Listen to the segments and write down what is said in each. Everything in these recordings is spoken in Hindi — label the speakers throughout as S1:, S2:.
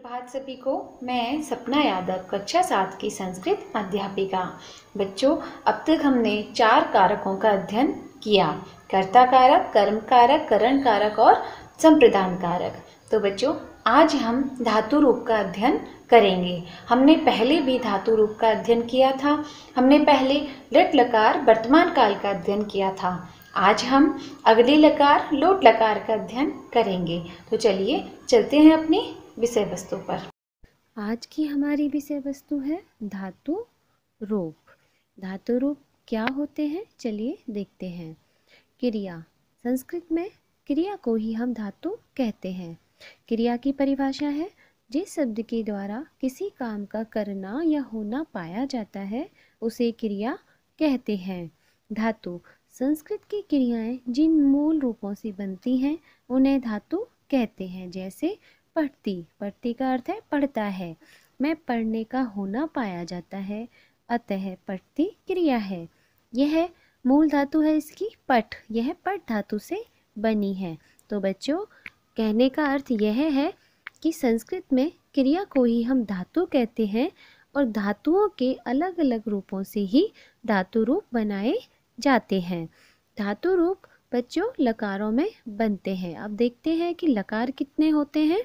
S1: सुप्रभात सभी को। मैं सपना यादव, कक्षा 7 की संस्कृत अध्यापिका। बच्चों, अब तक हमने 4 कारकों का अध्ययन किया: कर्ता कारक, कर्म कारक, करण कारक और संप्रदान कारक। तो बच्चों, आज हम धातु रूप का अध्ययन करेंगे। हमने पहले भी धातु रूप का अध्ययन किया था। हमने पहले लट लकार वर्तमान काल का अध्ययन किया था। आज हम अगले लकार लोट लकार का अध्ययन करेंगे। तो चलिए चलते हैं अपनी विषय वस्तु पर।
S2: आज की हमारी विषय वस्तु है धातु रूप। धातु रूप क्या होते हैं, चलिए देखते हैं। क्रिया, संस्कृत में क्रिया को ही हम धातु कहते हैं। क्रिया की परिभाषा है जिस शब्द के द्वारा किसी काम का करना या होना पाया जाता है उसे क्रिया कहते हैं। धातु, संस्कृत की क्रियाएं जिन मूल रूपों से बनती हैं उन्हें धातु कहते हैं। जैसे पढ़ती, पढ़ती का अर्थ है पढ़ता है। मैं पढ़ने का होना पाया जाता है, अतः पढ़ती क्रिया है। यह मूल धातु है इसकी पठ, यह पठ धातु से बनी है। तो बच्चों, कहने का अर्थ यह है कि संस्कृत में क्रिया को ही हम धातु कहते हैं और धातुओं के अलग अलग रूपों से ही धातु रूप बनाए जाते हैं। धातु रूप बच्चों लकारों में बनते हैं। अब देखते हैं कि लकार कितने होते हैं।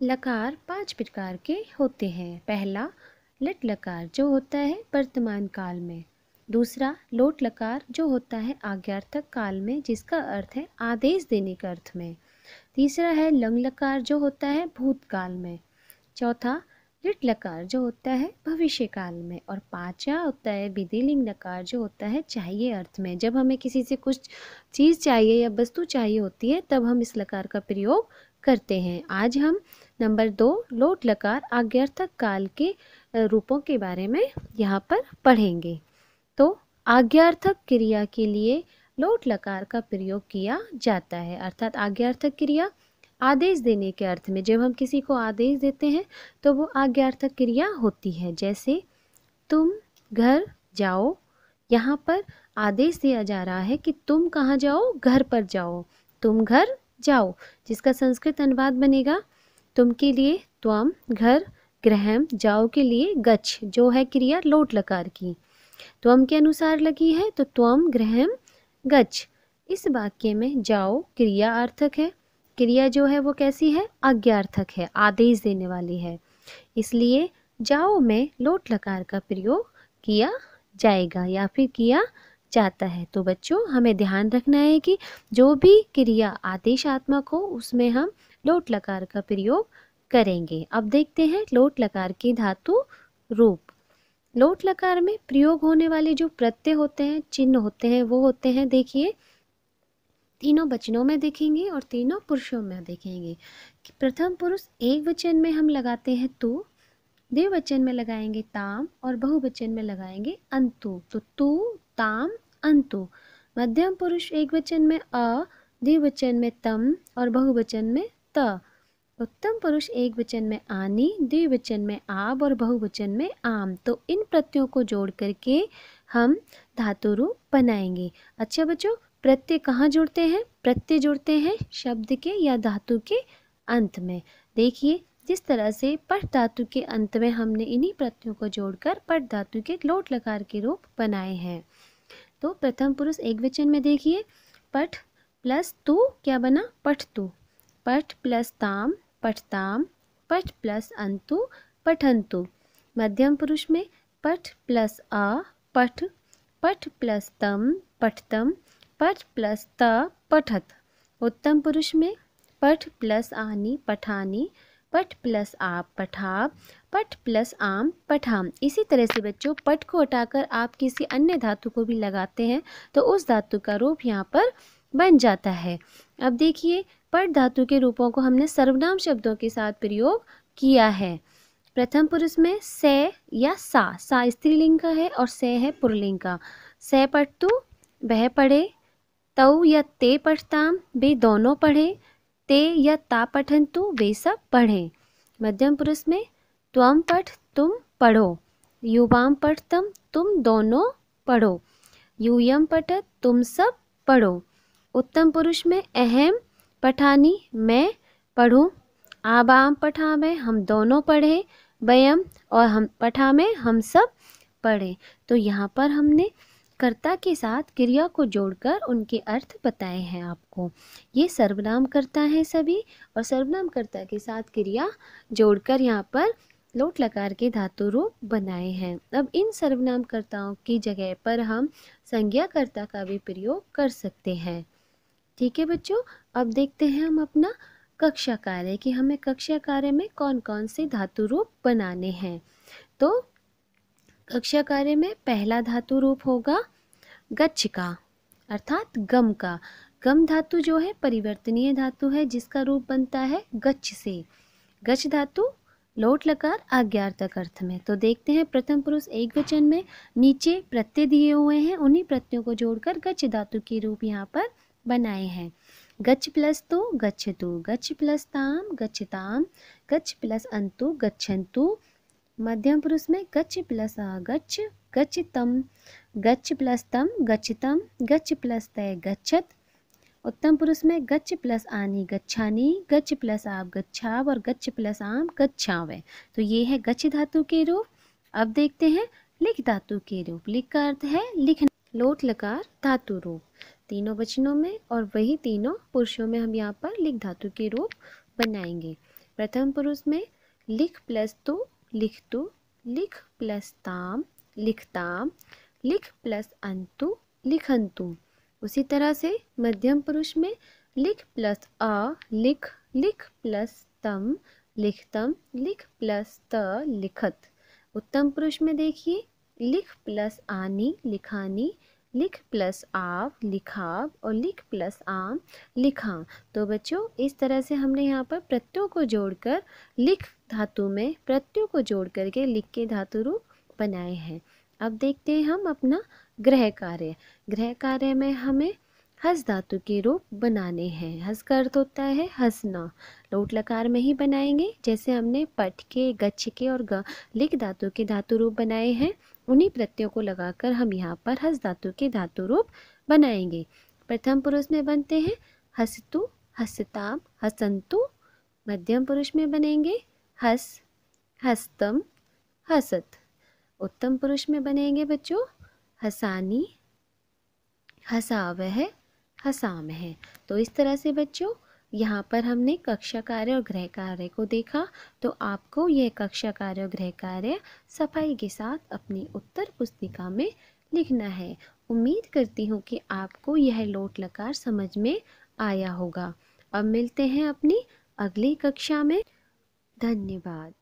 S2: लकार 5 प्रकार के होते हैं। पहला लट लकार जो होता है वर्तमान काल में। दूसरा लोट लकार जो होता है आज्ञार्थक काल में, जिसका अर्थ है आदेश देने के अर्थ में। तीसरा है लंग लकार जो होता है भूतकाल में। चौथा लिट लकार जो होता है भविष्य काल में। और पांचवा होता है विधिलिंग लकार जो होता है चाहिए अर्थ में। जब हमें किसी से कुछ चीज़ चाहिए या वस्तु चाहिए होती है तब हम इस लकार का प्रयोग करते हैं। आज हम नंबर 2 लोट लकार आज्ञार्थक काल के रूपों के बारे में यहाँ पर पढ़ेंगे। तो आज्ञार्थक क्रिया के लिए लोट लकार का प्रयोग किया जाता है, अर्थात आज्ञार्थक क्रिया आदेश देने के अर्थ में। जब हम किसी को आदेश देते हैं तो वो आज्ञार्थक क्रिया होती है। जैसे तुम घर जाओ, यहाँ पर आदेश दिया जा रहा है कि तुम कहाँ जाओ, घर पर जाओ। तुम घर जाओ, जिसका संस्कृत अनुवाद बनेगा तुम के लिए त्वम, घर, गृहम, जाओ के लिए गच्छ, जो है क्रिया लोट लकार की। त्वम के अनुसार लगी है तो त्वम, गृहम, गच्छ। इस वाक्य में जाओ क्रिया अर्थक है। क्रिया जो है वो कैसी है, आज्ञार्थक है, आदेश देने वाली है। इसलिए जाओ में लोट लकार का प्रयोग किया जाएगा या फिर किया जाता है। तो बच्चों, हमें ध्यान रखना है कि जो भी क्रिया आदेशात्मक हो उसमें हम लोट लकार का प्रयोग करेंगे। अब देखते हैं लोट लकार की धातु रूप। लोट लकार में प्रयोग होने वाले जो प्रत्यय होते हैं, चिन्ह होते हैं, वो होते हैं, देखिए तीनों वचनों में देखेंगे और तीनों पुरुषों में देखेंगे। कि प्रथम पुरुष एक वचन में हम लगाते हैं तू, द्विवचन में लगाएंगे ताम और बहुवचन में लगाएंगे अंतु। तो तू, ताम, अंतु। मध्यम पुरुष एक वचन में अ, द्विवचन में तम और बहुवचन में त। उत्तम पुरुष एक वचन में आनी, द्विवचन में आब और बहुवचन में आम। तो इन प्रत्ययों को जोड़ करके हम धातु रूप बनाएंगे। अच्छा बच्चों, प्रत्यय कहाँ जुड़ते हैं? प्रत्यय जुड़ते हैं शब्द के या धातु के अंत में। देखिए जिस तरह से पठ धातु के अंत में हमने इन्हीं प्रत्ययों को जोड़कर पठ धातु के लोट लकार के रूप बनाए हैं। तो प्रथम पुरुष एक वचन में देखिए पठ प्लस तू क्या बना, पठतु। पठ प्लस ताम, पठताम। पठ प्लस अंतु, पठंतु। मध्यम पुरुष में पठ प्लस अ, पठ। पठ प्लस तम, पठतम। पठ प्लस त, पठत। उत्तम पुरुष में पठ प्लस आनी, पठानी। पठ प्लस आप, पठाब। पठ प्लस आम, पठाम। इसी तरह से बच्चों, पठ को हटाकर आप किसी अन्य धातु को भी लगाते हैं तो उस धातु का रूप यहाँ पर बन जाता है। अब देखिए पठ धातु के रूपों को हमने सर्वनाम शब्दों के साथ प्रयोग किया है। प्रथम पुरुष में से या सा स्त्रीलिंग का है और से है पुल्लिंग का। से पठतु, वह पढ़े। तौ या ते पठताम, वे दोनों पढ़े। ते या ता पठंतु, वे सब पढ़ें। मध्यम पुरुष में त्वम पठ, तुम पढ़ो। युवाम पठतम, तुम दोनों पढ़ो। यूयम पठत, तुम सब पढ़ो। उत्तम पुरुष में अहम पठानी, मैं पढ़ूं। आब आम पठामे हम दोनों पढ़े, वयम और हम पठामे हम सब पढ़े। तो यहाँ पर हमने कर्ता के साथ क्रिया को जोड़कर उनके अर्थ बताए हैं आपको। ये सर्वनाम कर्ता है सभी, और सर्वनाम कर्ता के साथ क्रिया जोड़कर यहाँ पर लोट लकार के धातु रूप बनाए हैं। अब इन सर्वनाम कर्ताओं की जगह पर हम संज्ञा कर्ता का भी प्रयोग कर सकते हैं। ठीक है बच्चों, अब देखते हैं हम अपना कक्षा कार्य कि हमें कक्षा कार्य में कौन कौन से धातु रूप बनाने हैं। तो कक्षा कार्य में पहला धातु रूप होगा गच्छ का, अर्थात गम का। गम धातु जो है परिवर्तनीय धातु है, जिसका रूप बनता है गच्छ से। गच्छ धातु लोट लकार आज्ञार्थक अर्थ में। तो देखते हैं प्रथम पुरुष एक वचन में नीचे प्रत्यय दिए हुए हैं, उन्हीं प्रत्ययों को जोड़कर गच्छ धातु के रूप यहाँ पर बनाए हैं। गच्छ प्लस तो गच्छतु, गच्छ प्लस ताम गच्छताम, गच्छ प्लस अंतु गच्छन्तु। मध्यम पुरुष में गच्छ प्लस आ गच्छ गच्छतम, गच्छ प्लस तम गच्छतम, गच्छ प्लस तय गच्छत। उत्तम पुरुष में गच्छ प्लस आनी गच्छानी, गच्छ प्लस आप गच्छाव और गच्छ प्लस आम गच्छावे। तो ये है गच्छ धातु के रूप। अब देखते हैं लिख धातु के रूप। लिख का अर्थ है लिखना। लोट लकार धातु रूप तीनों वचनों में और वही तीनों पुरुषों में हम यहाँ पर लिख धातु के रूप बनाएंगे। प्रथम पुरुष में लिख प्लस तु लिखतु, लिख प्लस ताम लिखताम, लिख प्लस अंतु लिखंतु। उसी तरह से मध्यम पुरुष में लिख प्लस अ लिख, लिख प्लस तम लिखतम, लिख प्लस त लिखत। उत्तम पुरुष में देखिए लिख प्लस आनी लिखानी, लिख प्लस आव लिखाव और लिख प्लस आम लिखा। तो बच्चों इस तरह से हमने यहाँ पर प्रत्ययों को जोड़कर लिख धातु में प्रत्ययों को जोड़ करके लिख के धातु रूप बनाए हैं। अब देखते हैं हम अपना गृह कार्य। गृह कार्य में हमें हस धातु के रूप बनाने हैं। हस का अर्थ होता है हंसना। लोट लकार में ही बनाएंगे, जैसे हमने पठ के, गच्छ के और लिख धातु के धातु रूप बनाए हैं, उन्हीं प्रत्ययों को लगाकर हम यहाँ पर हस धातु के धातु रूप बनाएंगे। प्रथम पुरुष में बनते हैं हसतु हसताम हसंतु। मध्यम पुरुष में बनेंगे हस हस्तम हसत। उत्तम पुरुष में बनेंगे बच्चों हसानी हसावह हसामह। तो इस तरह से बच्चों यहाँ पर हमने कक्षा कार्य और गृह कार्य को देखा। तो आपको यह कक्षा कार्य और गृह कार्य सफाई के साथ अपनी उत्तर पुस्तिका में लिखना है। उम्मीद करती हूँ कि आपको यह लोट लकार समझ में आया होगा। अब मिलते हैं अपनी अगली कक्षा में। धन्यवाद।